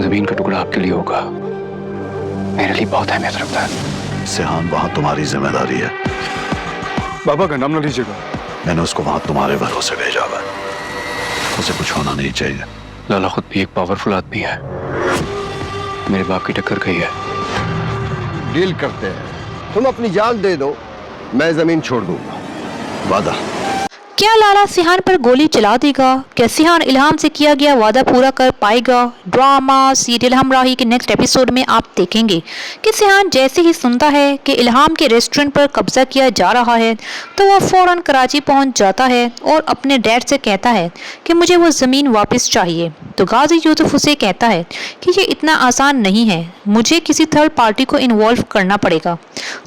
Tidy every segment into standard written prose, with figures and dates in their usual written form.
जमीन का टुकड़ा आपके लिए होगा, मेरे लिए बहुत अहमियत रखता है। सिहान वहाँ तुम्हारी जिम्मेदारी है। बाबा का नाम न लीजिएगा। मैंने उसको वहाँ तुम्हारे भरोसे भेजा हुआ है, उसे कुछ होना नहीं चाहिए। लाला खुद भी एक पावरफुल आदमी है, मेरे बाप की टक्कर गई है। डील करते हैं, तुम अपनी जान दे दो, मैं जमीन छोड़ दूंगा। वादा। क्या लाला सिहान पर गोली चला देगा? क्या सिहान इल्हाम से किया गया वादा पूरा कर पाएगा? ड्रामा सीरियल हमराही के नेक्स्ट एपिसोड में आप देखेंगे कि सिहान जैसे ही सुनता है कि इल्हाम के रेस्टोरेंट पर कब्जा किया जा रहा है तो वह फौरन कराची पहुंच जाता है और अपने डैड से कहता है कि मुझे वो ज़मीन वापस चाहिए। तो गाजी यूसुफ उसे कहता है कि ये इतना आसान नहीं है, मुझे किसी थर्ड पार्टी को इन्वॉल्व करना पड़ेगा।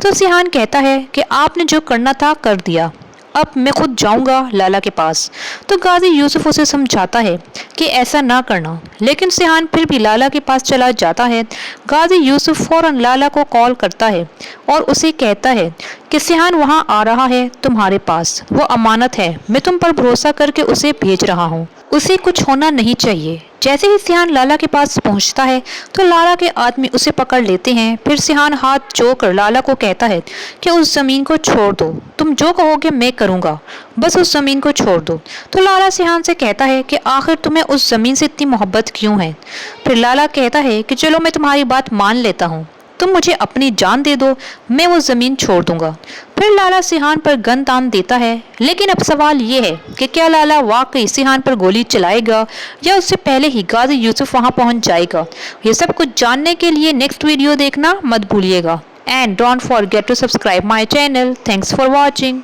तो सिहान कहता है कि आपने जो करना था कर दिया, अब मैं खुद जाऊंगा लाला के पास। तो गाजी यूसुफ उसे समझाता है कि ऐसा ना करना, लेकिन सिहान फिर भी लाला के पास चला जाता है। गाजी यूसुफ फौरन लाला को कॉल करता है और उसे कहता है कि सिहान वहाँ आ रहा है तुम्हारे पास, वो अमानत है, मैं तुम पर भरोसा करके उसे भेज रहा हूँ, उसे कुछ होना नहीं चाहिए। जैसे ही सिहान लाला के पास पहुंचता है तो लाला के आदमी उसे पकड़ लेते हैं। फिर सिहान हाथ जोड़कर लाला को कहता है कि उस ज़मीन को छोड़ दो, तुम जो कहोगे मैं करूँगा, बस उस ज़मीन को छोड़ दो। तो लाला सिहान से कहता है कि आखिर तुम्हें उस ज़मीन से इतनी मोहब्बत क्यों है? फिर लाला कहता है कि चलो मैं तुम्हारी बात मान लेता हूँ, तुम मुझे अपनी जान दे दो, मैं वो ज़मीन छोड़ दूंगा। फिर लाला सिहान पर गन तान देता है। लेकिन अब सवाल ये है कि क्या लाला वाकई सिहान पर गोली चलाएगा या उससे पहले ही गाजी यूसुफ वहां पहुंच जाएगा? ये सब कुछ जानने के लिए नेक्स्ट वीडियो देखना मत भूलिएगा। And don't forget to subscribe my channel. Thanks for watching.